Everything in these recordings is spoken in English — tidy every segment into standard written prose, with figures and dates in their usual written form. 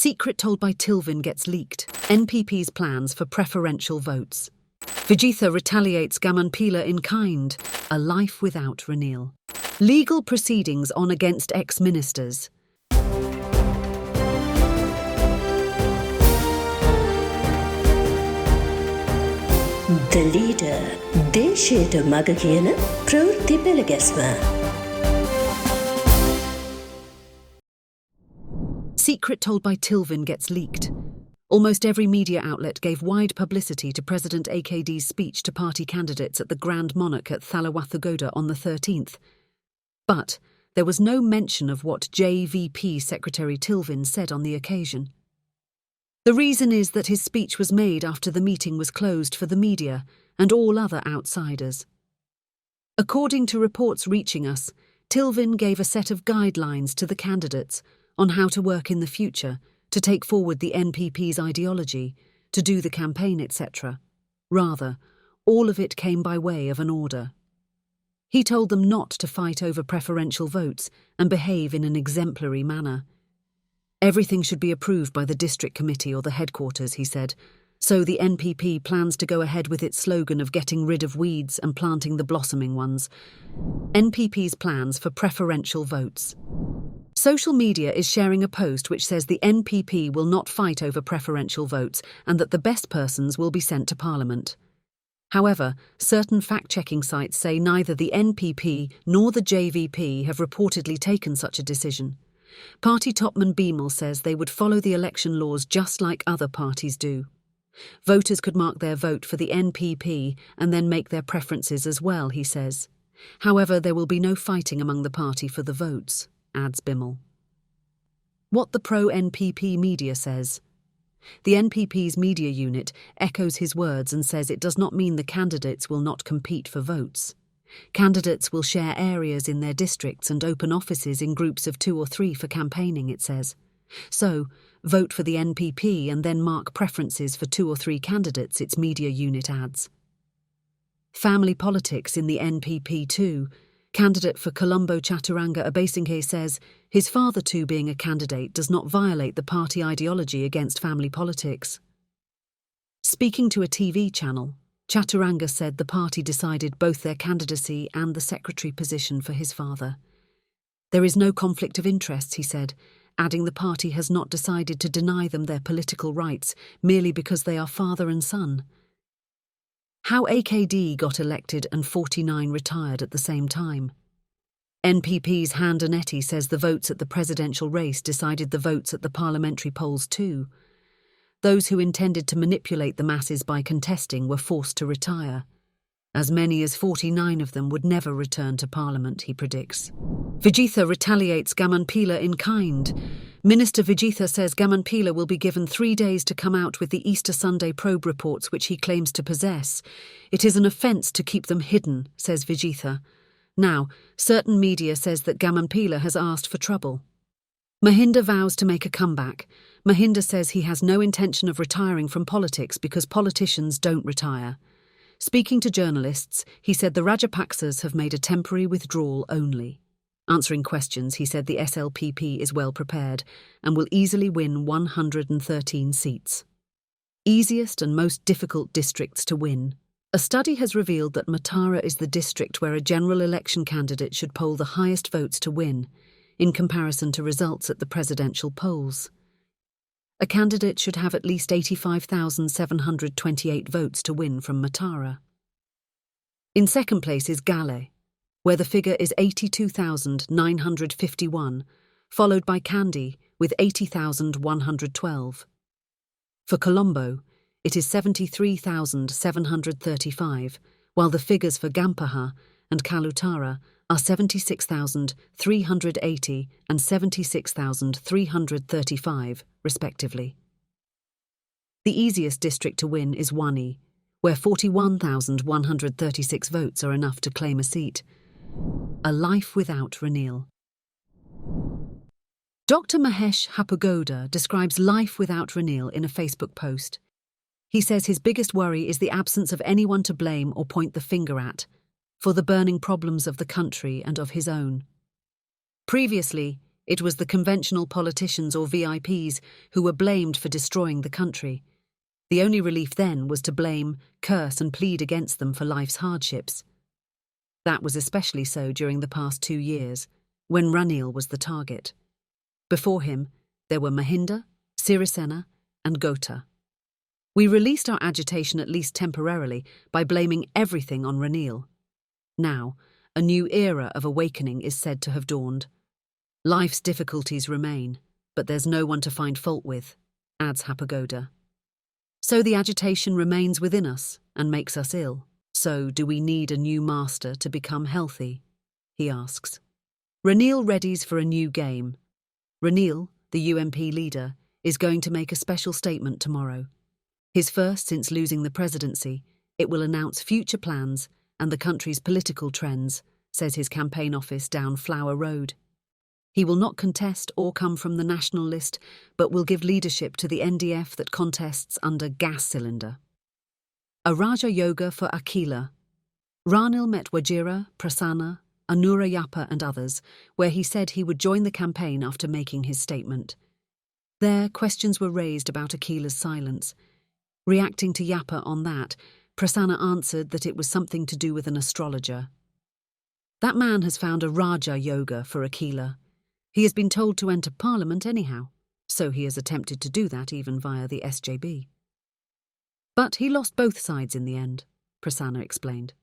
Secret told by Tilvyn gets leaked. NPP's plans for preferential votes. Vijitha retaliates Gamanpila in kind. A life without Ranil. Legal proceedings on against ex-ministers. The leader, දේශයට මග කියන ප්‍රවෘත්ති පෙළගැස්ම. Secret told by Tilvyn gets leaked. Almost every media outlet gave wide publicity to President AKD's speech to party candidates at the Grand Monarch at Thalawathagoda on the 13th. But there was no mention of what JVP Secretary Tilvyn said on the occasion. The reason is that his speech was made after the meeting was closed for the media and all other outsiders. According to reports reaching us, Tilvyn gave a set of guidelines to the candidates on how to work in the future, to take forward the NPP's ideology, to do the campaign, etc. Rather, all of it came by way of an order. He told them not to fight over preferential votes and behave in an exemplary manner. Everything should be approved by the district committee or the headquarters, he said, so the NPP plans to go ahead with its slogan of getting rid of weeds and planting the blossoming ones. NPP's plans for preferential votes. Social media is sharing a post which says the NPP will not fight over preferential votes and that the best persons will be sent to Parliament. However, certain fact-checking sites say neither the NPP nor the JVP have reportedly taken such a decision. Party topman Beamal says they would follow the election laws just like other parties do. Voters could mark their vote for the NPP and then make their preferences as well, he says. However, there will be no fighting among the party for the votes, adds Bimal. What the pro-NPP media says. The NPP's media unit echoes his words and says it does not mean the candidates will not compete for votes. Candidates will share areas in their districts and open offices in groups of 2 or 3 for campaigning, it says. So, vote for the NPP and then mark preferences for 2 or 3 candidates, its media unit adds. Family politics in the NPP too. Candidate for Colombo Chaturanga Abesinghe says his father too being a candidate does not violate the party ideology against family politics. Speaking to a TV channel, Chaturanga said the party decided both their candidacy and the secretary position for his father. There is no conflict of interest, he said, adding the party has not decided to deny them their political rights merely because they are father and son. How AKD got elected and 49 retired at the same time. NPP's Handanetti says the votes at the presidential race decided the votes at the parliamentary polls too. Those who intended to manipulate the masses by contesting were forced to retire. As many as 49 of them would never return to Parliament, he predicts. Vijitha retaliates Gamanpila in kind. Minister Vijitha says Gamanpila will be given 3 days to come out with the Easter Sunday probe reports which he claims to possess. It is an offence to keep them hidden, says Vijitha. Now, certain media says that Gamanpila has asked for trouble. Mahinda vows to make a comeback. Mahinda says he has no intention of retiring from politics because politicians don't retire. Speaking to journalists, he said the Rajapaksas have made a temporary withdrawal only. Answering questions, he said the SLPP is well prepared and will easily win 113 seats. Easiest and most difficult districts to win. A study has revealed that Matara is the district where a general election candidate should poll the highest votes to win, in comparison to results at the presidential polls. A candidate should have at least 85,728 votes to win from Matara. In second place is Gale, where the figure is 82,951, followed by Kandy with 80,112. For Colombo, it is 73,735, while the figures for Gampaha and Kalutara are 76,380 and 76,335, respectively. The easiest district to win is Wani, where 41,136 votes are enough to claim a seat. A life without Ranil. Dr. Mahesh Hapagoda describes life without Ranil in a Facebook post. He says his biggest worry is the absence of anyone to blame or point the finger at for the burning problems of the country and of his own. Previously, It was the conventional politicians or VIPs who were blamed for destroying the country. The only relief then was to blame, curse and plead against them for life's hardships. That was especially so during the past 2 years, when Ranil was the target. Before him, there were Mahinda, Sirisena and Gota. We released our agitation at least temporarily by blaming everything on Ranil. Now, a new era of awakening is said to have dawned. Life's difficulties remain, but there's no one to find fault with, adds Hapagoda. So the agitation remains within us and makes us ill. So do we need a new master to become healthy? He asks. Ranil readies for a new game. Ranil, the UMP leader, is going to make a special statement tomorrow. His first since losing the presidency, it will announce future plans and the country's political trends, says his campaign office down Flower Road. He will not contest or come from the national list, but will give leadership to the NDF that contests under gas cylinder. A Raja Yoga for Akila. Ranil met Wajira, Prasanna, Anura Yapa and others, where he said he would join the campaign after making his statement. There, questions were raised about Akila's silence. Reacting to Yapa on that, Prasanna answered that it was something to do with an astrologer. That man has found a Raja Yoga for Akila. He has been told to enter Parliament anyhow, so he has attempted to do that even via the SJB. But he lost both sides in the end, Prasanna explained.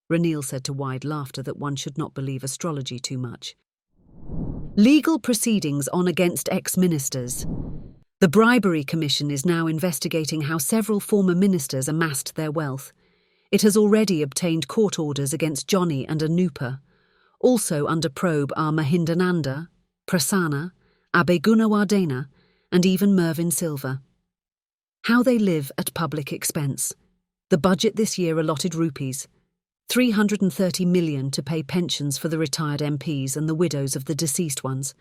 Ranil said to wide laughter that one should not believe astrology too much. Legal proceedings on against ex-ministers. The Bribery Commission is now investigating how several former ministers amassed their wealth. It has already obtained court orders against Johnny and Anupa. Also under probe are Mahindananda, Prasanna, Abegunawardena, and even Mervyn Silva. How they live at public expense. The budget this year allotted rupees, 330 million to pay pensions for the retired MPs and the widows of the deceased ones.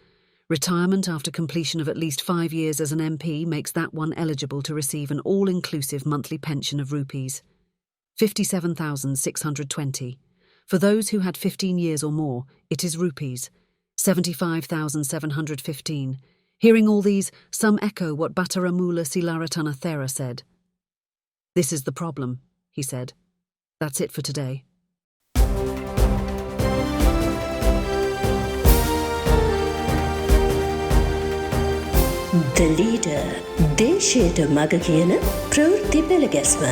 Retirement after completion of at least 5 years as an MP makes that one eligible to receive an all-inclusive monthly pension of rupees 57,620. For those who had 15 years or more, it is rupees 75,715. Hearing all these, some echo what Bhattaramula Silaratanathera said. This is the problem, he said. That's it for today. The leader, දේශයට මග කියන ප්‍රවෘත්ති පෙළගැස්ම.